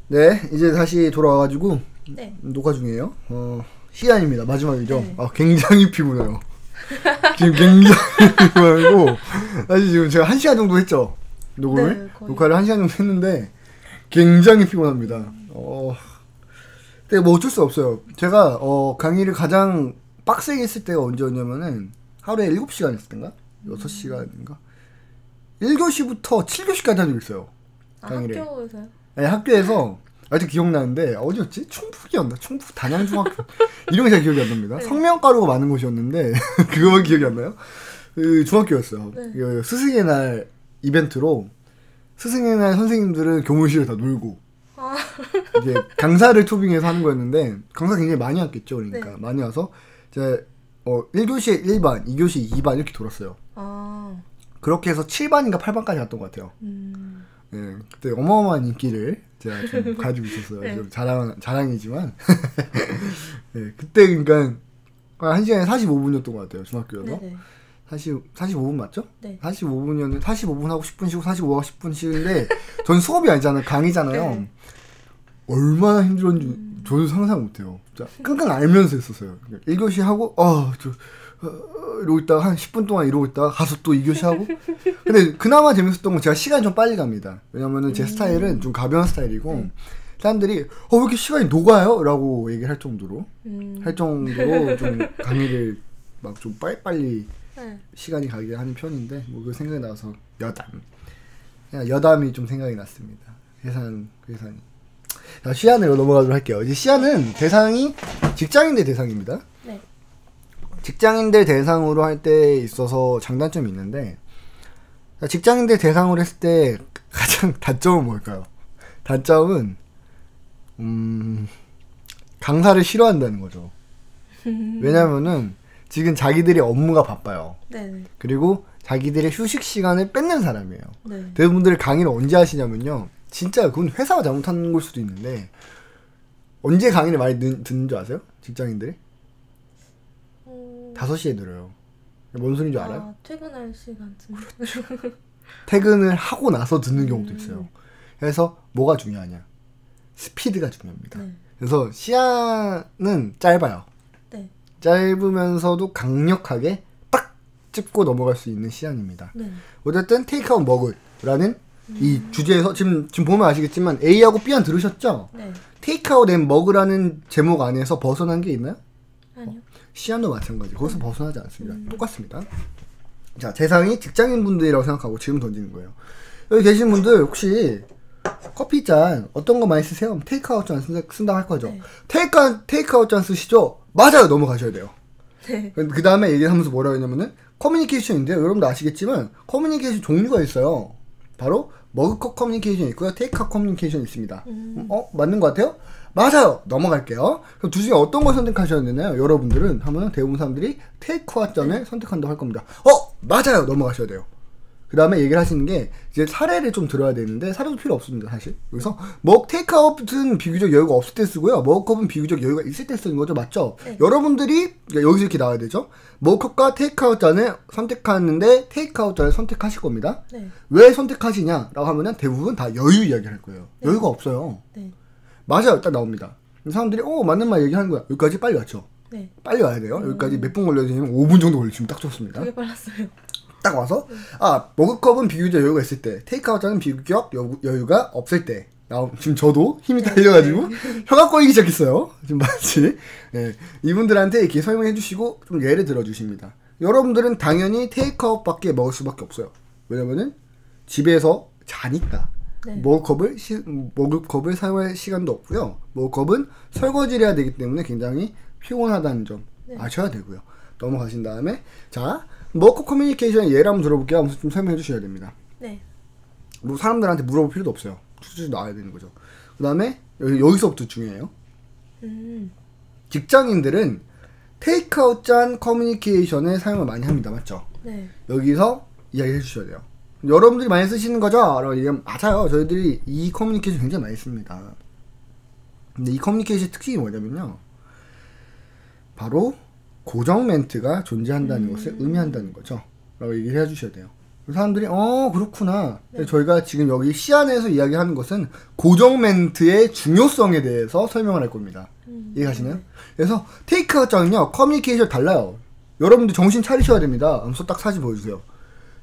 네, 이제 다시 돌아와가지고 네. 녹화 중이에요. 시간입니다. 마지막이죠. 네. 굉장히 피곤해요. 지금 굉장히 피곤하고 사실 지금 제가 1시간 정도 했죠. 녹음을. 네, 거의. 녹화를 1시간 정도 했는데 굉장히 피곤합니다. 근데 뭐 어쩔 수 없어요. 제가 강의를 가장 빡세게 했을 때가 언제였냐면은 하루에 7시간 했을 때인가? 6시간인가? 1교시부터 7교시까지 한 적 있어요. 강의를. 학교에서요? 아니, 학교에서 아직 기억나는데 어디였지? 충북이었나? 충북 단양중학교 이런 게 잘 기억이 안 납니다. 네. 성명가루가 많은 곳이었는데 그거만 기억이 안 나요. 그 중학교였어요. 네. 그 스승의 날 이벤트로 스승의 날 선생님들은 교무실에 다 놀고 이제 강사를 토빙해서 하는 거였는데 강사 굉장히 많이 왔겠죠. 그러니까 네. 많이 와서 이제 1교시에 1반, 2교시 2반 이렇게 돌았어요. 그렇게 해서 7반인가 8반까지 갔던 것 같아요. 네, 그때 어마어마한 인기를 제가 좀 가지고 있었어요. 네. 좀 자랑이지만. 네, 그때 그러니까 1시간에 45분이었던 것 같아요. 중학교여서. 네네. 45분 맞죠? 네. 45분이었는데 45분 하고 10분 쉬고 45하고 10분 쉬는데 전 수업이 아니잖아요. 강의잖아요. 네. 얼마나 힘들었는지 저도 상상 못해요. 진짜 끙끙 앓면서 했었어요. 1교시 하고 이러고 있다가 한 10분 동안 이러고 있다가 가서 또 2교시 하고. 근데 그나마 재밌었던 건 제가 시간이 좀 빨리 갑니다. 왜냐면은 제 스타일은 좀 가벼운 스타일이고 사람들이 왜 이렇게 시간이 녹아요? 라고 얘기를 할 정도로 좀 강의를 막 좀 빨리빨리 네. 시간이 가게 하는 편인데 뭐 그 생각이 나서 그냥 여담이 좀 생각이 났습니다. 세상이. 자, 시안으로 넘어가도록 할게요. 이제 시안은 대상이 직장인들 대상입니다. 네. 직장인들 대상으로 할 때 있어서 장단점이 있는데 직장인들 대상으로 했을 때 가장 단점은 뭘까요? 단점은 강사를 싫어한다는 거죠. 왜냐면은 지금 자기들이 업무가 바빠요. 네네. 그리고 자기들의 휴식 시간을 뺏는 사람이에요. 네. 대부분들 강의를 언제 하시냐면요. 진짜 그건 회사가 잘못한 걸 수도 있는데 언제 강의를 많이 듣는 줄 아세요? 직장인들이? 5시에 들어요. 뭔 소리인 줄 알아요? 퇴근할 시간쯤. 퇴근을 하고 나서 듣는 경우도 있어요. 그래서 뭐가 중요하냐? 스피드가 중요합니다. 네. 그래서 시야는 짧아요. 네. 짧으면서도 강력하게 딱 짚고 넘어갈 수 있는 시안입니다. 네. 어쨌든 테이크아웃 먹을라는 이 주제에서 지금 보면 아시겠지만 A하고 B한 들으셨죠? 네. 테이크아웃 앤 먹으라는 제목 안에서 벗어난 게 있나요? 아니요. 시안도 마찬가지. 거기서 벗어나지 않습니다. 똑같습니다. 자, 대상이 직장인분들이라고 생각하고 질문 던지는 거예요. 여기 계신 분들 혹시 커피잔 어떤 거 많이 쓰세요? 테이크아웃 잔 쓴다 할 거죠? 네. 테이크아웃 잔 쓰시죠? 맞아요. 넘어가셔야 돼요. 네. 그 다음에 얘기하면서 뭐라고 했냐면은 커뮤니케이션인데요. 여러분도 아시겠지만 커뮤니케이션 종류가 있어요. 바로 머그컵 커뮤니케이션이 있고요. 테이크아웃 커뮤니케이션이 있습니다. 맞는 것 같아요? 맞아요. 넘어갈게요. 그럼 둘 중에 어떤 걸 선택하셔야 되나요? 여러분들은 하면은 대부분 사람들이 테이크아웃 잔을 선택한다고 할 겁니다. 맞아요. 넘어가셔야 돼요. 그 다음에 얘기를 하시는 게 이제 사례를 좀 들어야 되는데 사례도 필요 없습니다. 사실 여기서 테이크아웃은 비교적 여유가 없을 때 쓰고요. 머그컵은 비교적 여유가 있을 때 쓰는 거죠. 맞죠? 네. 여러분들이 여기서 이렇게 나와야 되죠. 머그컵과 테이크아웃 잔을 선택하는데 테이크아웃 잔을 선택하실 겁니다. 네. 왜 선택하시냐라고 하면은 대부분 다 여유 이야기를 할 거예요. 네. 여유가 없어요. 네. 맞아요. 딱 나옵니다. 사람들이 맞는 말 얘기하는 거야. 여기까지 빨리 왔죠. 네. 빨리 와야 돼요. 여기까지 몇 분 걸려지면 5분 정도 걸리시면 딱 좋습니다. 되게 빨랐어요. 딱 와서 머그컵은 비교적 여유가 있을 때, 테이크아웃은 비교적 여유가 없을 때. 지금 저도 힘이 달려가지고 혀가 꼬이기 시작했어요. 지금 마치 이분들한테 이렇게 설명해 주시고 좀 예를 들어 주십니다. 여러분들은 당연히 테이크아웃밖에 먹을 수밖에 없어요. 왜냐면은 집에서 자니까. 네. 머그컵을 사용할 시간도 없고요. 머그컵은 설거지를 해야 되기 때문에 굉장히 피곤하다는 점 아셔야 되고요. 넘어가신 다음에 자, 머그컵 커뮤니케이션의 예를 한번 들어볼게요. 하면서 좀 설명해 주셔야 됩니다. 네. 뭐 사람들한테 물어볼 필요도 없어요. 쭉쭉 나와야 되는 거죠. 그 다음에 여기서부터 중요해요. 직장인들은 테이크아웃 잔 커뮤니케이션을 사용을 많이 합니다. 맞죠? 네. 여기서 이야기해 주셔야 돼요. 여러분들이 많이 쓰시는 거죠? 라고 얘기하면 맞아요. 저희들이 이 커뮤니케이션 굉장히 많이 씁니다. 근데 이 커뮤니케이션 특징이 뭐냐면요. 바로 고정 멘트가 존재한다는 것을 의미한다는 거죠. 라고 얘기를 해주셔야 돼요. 사람들이 그렇구나. 저희가 지금 여기 시안에서 이야기하는 것은 고정 멘트의 중요성에 대해서 설명을 할 겁니다. 이해가시나요? 그래서 테이크아웃장은요 커뮤니케이션 달라요. 여러분들 정신 차리셔야 됩니다. 딱 사진 보여주세요.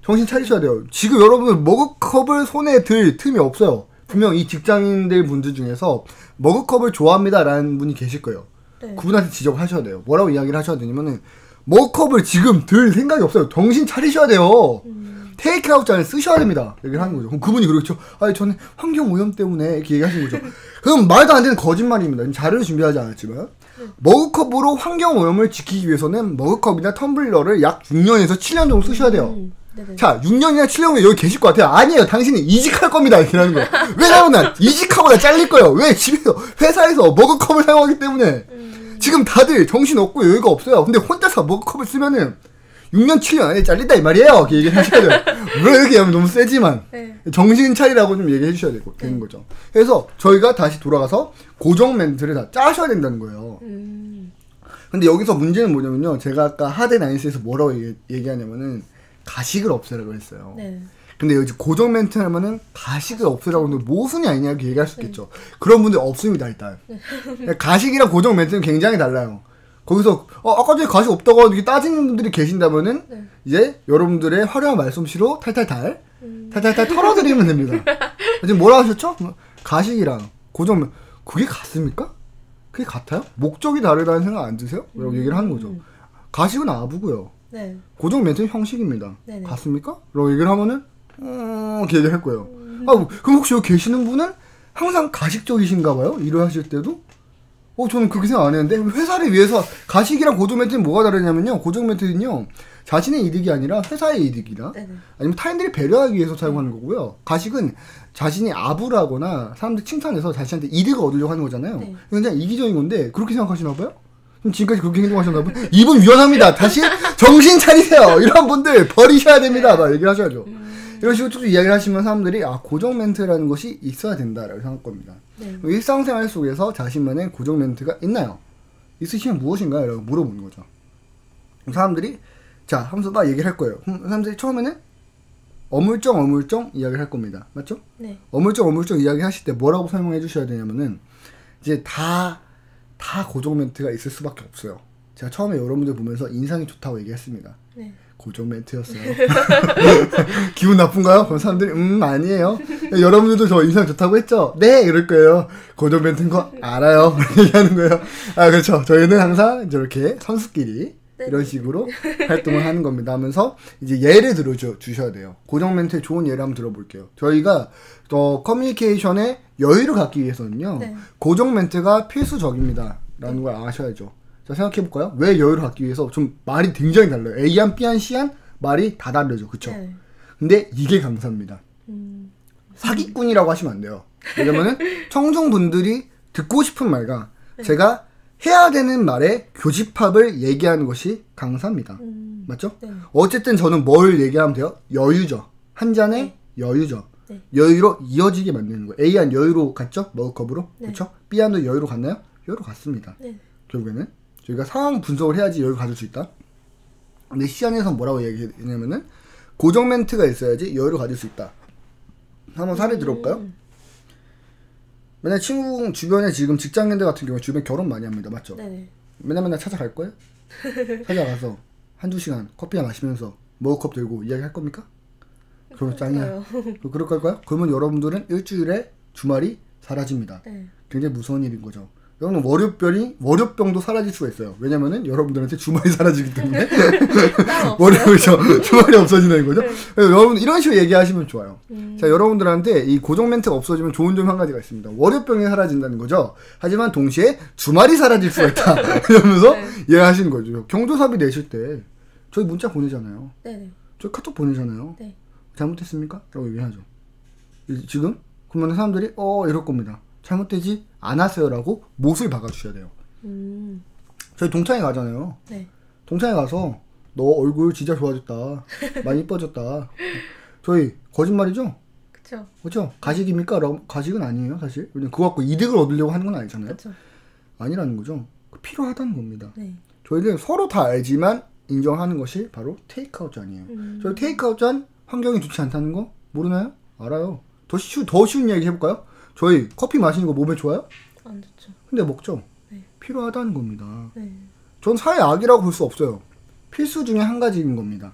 정신 차리셔야 돼요. 지금 여러분들 머그컵을 손에 들 틈이 없어요. 분명 이 직장인들 분들 중에서 머그컵을 좋아합니다 라는 분이 계실 거예요. 네. 그분한테 지적을 하셔야 돼요. 뭐라고 이야기를 하셔야 되냐면은 머그컵을 지금 들 생각이 없어요. 정신 차리셔야 돼요. 테이크아웃 잔을 쓰셔야 됩니다. 얘기를 하는 거죠. 그럼 그분이 그렇죠. 아니 저는 환경 오염 때문에 이렇게 얘기하시는 거죠. 그럼 말도 안 되는 거짓말입니다. 자료를 준비하지 않았지만 머그컵으로 환경 오염을 지키기 위해서는 머그컵이나 텀블러를 약 6년에서 7년 정도 쓰셔야 돼요. 자, 6년이나 7년이면 여기 계실 것 같아요. 아니에요. 당신이 이직할 겁니다. 이렇게 하는 거예요. 왜냐면 이직하고 나 잘릴 거예요. 왜? 집에서, 회사에서 머그컵을 사용하기 때문에. 지금 다들 정신 없고 여유가 없어요. 근데 혼자서 머그컵을 쓰면은 6년, 7년 안에 잘린다 이 말이에요. 이렇게 얘기를 하셔야 돼요. 왜 이렇게 하면 너무 세지만. 네. 정신 차리라고 좀 얘기해 주셔야 되는 거죠. 그래서 저희가 다시 돌아가서 고정 멘트를 다 짜셔야 된다는 거예요. 근데 여기서 문제는 뭐냐면요. 제가 아까 하드나인스에서 뭐라고 얘기하냐면은 가식을 없애라고 했어요. 네. 근데 여기 고정 멘트 하면은 가식을 없애라고 하는데 모순이 아니냐 이렇게 얘기할 수 있겠죠. 그런 분들 없습니다 일단. 가식이랑 고정 멘트는 굉장히 달라요. 거기서 아까 전에 가식 없다고 이렇게 따지는 분들이 계신다면은 이제 여러분들의 화려한 말솜씨로 탈탈탈 털어드리면 됩니다. 지금 뭐라 하셨죠? 가식이랑 고정 멘트 그게 같습니까? 그게 같아요? 목적이 다르다는 생각 안 드세요? 라고 얘기를 하는 거죠. 가식은 아부고요. 네. 고정 멘트는 형식입니다. 네네. 같습니까? 라고 얘기를 하면은 이렇게 얘기를 할 거예요. 그럼 혹시 여기 계시는 분은 항상 가식적이신가 봐요? 일을 하실 때도? 저는 그렇게 생각 안 했는데 회사를 위해서 가식이랑 고정 멘트는 뭐가 다르냐면요. 고정 멘트는요. 자신의 이득이 아니라 회사의 이득이나 네네. 아니면 타인들이 배려하기 위해서 사용하는 거고요. 가식은 자신이 아부를 하거나 사람들 칭찬해서 자신한테 이득을 얻으려고 하는 거잖아요. 네. 그냥 이기적인 건데 그렇게 생각하시나 봐요? 그럼 지금까지 그렇게 행동하셨나 봐요? 이분 위험합니다. 다시 정신 차리세요. 이런 분들 버리셔야 됩니다. 막 얘기를 하셔야죠. 이런 식으로 쭉 이야기를 하시면 사람들이 고정 멘트라는 것이 있어야 된다라고 생각할 겁니다. 네. 일상생활 속에서 자신만의 고정 멘트가 있나요? 있으시면 무엇인가요? 라고 물어보는 거죠. 사람들이 자 하면서 막 얘기를 할 거예요. 사람들이 처음에는 어물쩡 이야기를 할 겁니다. 맞죠? 네. 어물쩡 이야기 하실 때 뭐라고 설명해 주셔야 되냐면은 이제 다 고정 멘트가 있을 수밖에 없어요. 제가 처음에 여러분들 보면서 인상이 좋다고 얘기했습니다. 네. 고정 멘트였어요. 기분 나쁜가요? 그럼 사람들이 아니에요. 여러분들도 저 인상 좋다고 했죠? 네 이럴 거예요. 고정 멘트인 거 알아요. 얘기하는 거예요. 그렇죠. 저희는 항상 저렇게 선수끼리 이런 식으로 활동을 하는 겁니다 하면서 이제 예를 들어 주셔야 돼요. 고정 멘트의 좋은 예를 한번 들어볼게요. 저희가 커뮤니케이션에 여유를 갖기 위해서는요. 네. 고정 멘트가 필수적입니다 라는 걸 아셔야죠. 자 생각해볼까요? 왜 여유를 갖기 위해서 좀 말이 굉장히 달라요. A안, B안, C안 말이 다 다르죠. 그쵸? 네. 근데 이게 강사입니다. 사기꾼이라고 하시면 안 돼요. 왜냐면은 청중분들이 듣고 싶은 말과 제가 해야 되는 말에 교집합을 얘기하는 것이 강사입니다. 맞죠? 네. 어쨌든 저는 뭘 얘기하면 돼요? 여유죠. 한 잔의 여유죠. 네. 여유로 이어지게 만드는 거예요. A안 여유로 갔죠? 머그컵으로. 네. 그렇죠? B안도 여유로 갔나요? 여유로 갔습니다. 네. 결국에는 저희가 상황 분석을 해야지 여유를 가질 수 있다. 근데 C안에서 뭐라고 얘기했냐면은 고정 멘트가 있어야지 여유를 가질 수 있다. 한번 사례 들어볼까요? 맨날 친구 주변에 지금 직장인들 같은 경우에 주변 결혼 많이 합니다. 맞죠? 네네. 맨날 찾아갈 거예요? 찾아가서 한두 시간 커피 마시면서 머그컵 들고 이야기할 겁니까? 그럼 짱이야. 그럴 걸까요? 그러면 여러분들은 일주일에 주말이 사라집니다. 네. 굉장히 무서운 일인 거죠. 여러분 월요병도 사라질 수가 있어요. 왜냐면은 여러분들한테 주말이 사라지기 때문에 월요병이죠. 주말이 없어지는 거죠. 네. 여러분 이런 식으로 얘기하시면 좋아요. 자 여러분들한테 이 고정 멘트가 없어지면 좋은 점 한 가지가 있습니다. 월요병이 사라진다는 거죠. 하지만 동시에 주말이 사라질 수가 있다. 이러면서 이해하시는 거죠. 경조사비 내실 때 저희 문자 보내잖아요. 네네. 저희 카톡 보내잖아요. 네. 잘못했습니까? 라고 얘기하죠. 지금 그러면 사람들이 이럴 겁니다. 잘못되지 않았어요라고 못을 박아주셔야 돼요. 저희 동창회 가잖아요. 네. 동창회 가서 너 얼굴 진짜 좋아졌다. 많이 이뻐졌다. 저희 거짓말이죠? 그쵸. 그렇죠? 가식입니까? 가식은 아니에요 사실. 왜냐면 그거 갖고 이득을 얻으려고 하는 건 아니잖아요. 그쵸. 아니라는 거죠. 필요하다는 겁니다. 네. 저희는 서로 다 알지만 인정하는 것이 바로 테이크아웃 잔이에요. 저희 테이크아웃 잔 환경이 좋지 않다는 거 모르나요? 알아요. 더 쉬운 이야기 해볼까요? 저희 커피 마시는 거 몸에 좋아요? 안 좋죠. 근데 먹죠. 네. 필요하다는 겁니다. 네. 전 사회 악이라고 볼 수 없어요. 필수 중에 한 가지인 겁니다.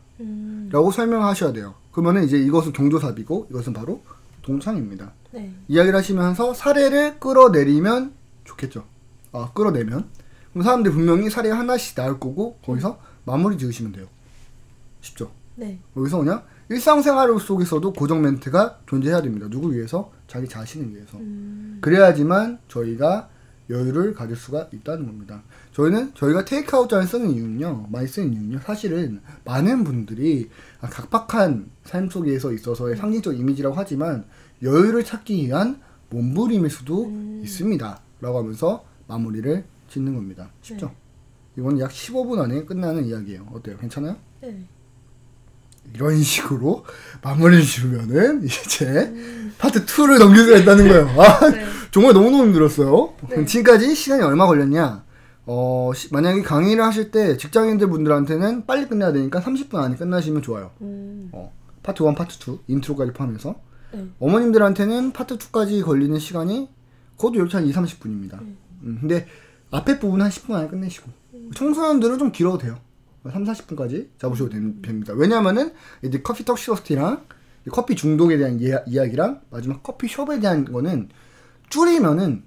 라고 설명하셔야 돼요. 그러면은 이제 이것은 경조사비고 이것은 바로 동창입니다. 네. 이야기를 하시면서 사례를 끌어내리면 좋겠죠. 끌어내면. 그럼 사람들이 분명히 사례가 하나씩 나올 거고 거기서 마무리 지으시면 돼요. 쉽죠? 네. 여기서 그냥 일상생활 속에서도 고정 멘트가 존재해야 됩니다. 누구 위해서? 자기 자신을 위해서. 그래야지만 저희가 여유를 가질 수가 있다는 겁니다. 저희가 테이크아웃 잔을 쓰는 이유는요, 많이 쓰는 이유는요, 사실은 많은 분들이 각박한 삶 속에서 있어서의 상징적 이미지라고 하지만 여유를 찾기 위한 몸부림일 수도 있습니다. 라고 하면서 마무리를 짓는 겁니다. 쉽죠? 네. 이건 약 15분 안에 끝나는 이야기예요. 어때요? 괜찮아요? 네. 이런 식으로 마무리를 지으면은 이제 파트 2를 넘길 수가 있다는 거예요. 네. 정말 너무너무 힘들었어요. 네. 지금까지 시간이 얼마 걸렸냐? 만약에 강의를 하실 때 직장인들 분들한테는 빨리 끝내야 되니까 30분 안에 끝나시면 좋아요. 파트 1, 파트 2, 인트로까지 포함해서. 네. 어머님들한테는 파트 2까지 걸리는 시간이 그것도 이렇게 한 2, 30분입니다. 근데 앞에 부분 한 10분 안에 끝내시고 청소년들은 좀 길어도 돼요. 3, 40분까지 잡으셔도 됩니다. 왜냐면은 이제 커피 턱시러스티랑 커피 중독에 대한 이야기랑 마지막 커피숍에 대한 거는 줄이면은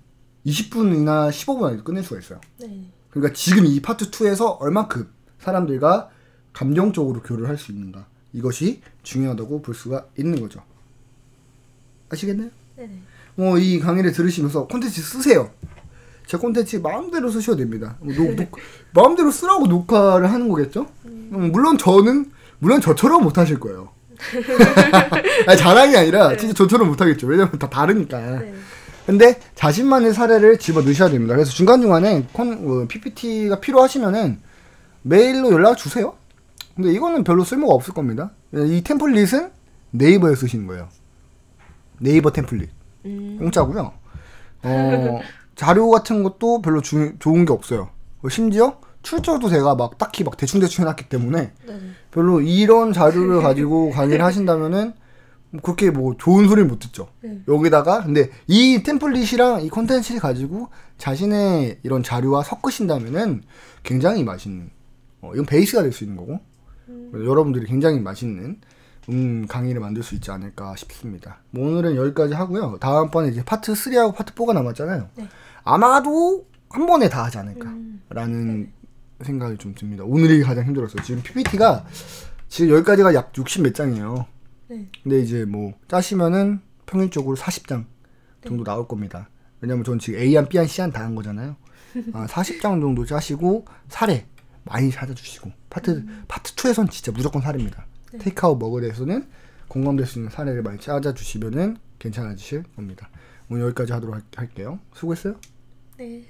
20분이나 15분 안에 끝낼 수가 있어요. 네. 그러니까 지금 이 파트 2에서 얼마큼 사람들과 감정적으로 교류를 할 수 있는가, 이것이 중요하다고 볼 수가 있는 거죠. 아시겠나요? 네. 이 강의를 들으시면서 콘텐츠 쓰세요. 제 콘텐츠 마음대로 쓰셔도 됩니다. 마음대로 쓰라고 녹화를 하는 거겠죠? 물론 저처럼 못 하실 거예요. 아니, 자랑이 아니라 네. 진짜 저처럼 못 하겠죠. 왜냐면 다 다르니까. 네. 근데 자신만의 사례를 집어 넣으셔야 됩니다. 그래서 중간중간에 PPT가 필요하시면은 메일로 연락 주세요. 근데 이거는 별로 쓸모가 없을 겁니다. 이 템플릿은 네이버에 쓰시는 거예요. 네이버 템플릿. 공짜고요. 자료 같은 것도 별로 좋은 게 없어요. 심지어 출처도 제가 막 딱히 막 대충대충 해놨기 때문에 네. 별로 이런 자료를 가지고 강의를 하신다면은 그렇게 뭐 좋은 소리를 못 듣죠. 네. 여기다가 근데 이 템플릿이랑 이 콘텐츠를 가지고 자신의 이런 자료와 섞으신다면은 굉장히 맛있는, 이건 베이스가 될 수 있는 거고 여러분들이 굉장히 맛있는 강의를 만들 수 있지 않을까 싶습니다. 뭐 오늘은 여기까지 하고요. 다음번에 이제 파트 3하고 파트 4가 남았잖아요. 네. 아마도 한 번에 다 하지 않을까라는 생각이 좀 듭니다. 오늘이 가장 힘들었어요. 지금 PPT가 지금 여기까지가 약 60 몇 장이에요. 네. 근데 이제 뭐 짜시면은 평균적으로 40장 정도 나올 겁니다. 왜냐면 전 지금 A안, B안, C안 다 한 거잖아요. 40장 정도 짜시고 사례 많이 찾아주시고 파트 2에선 진짜 무조건 사례입니다. 네. 테이크아웃 먹을에서는 공감될 수 있는 사례를 많이 찾아주시면은 괜찮아지실 겁니다. 오늘 여기까지 하도록 할게요. 수고했어요. 네.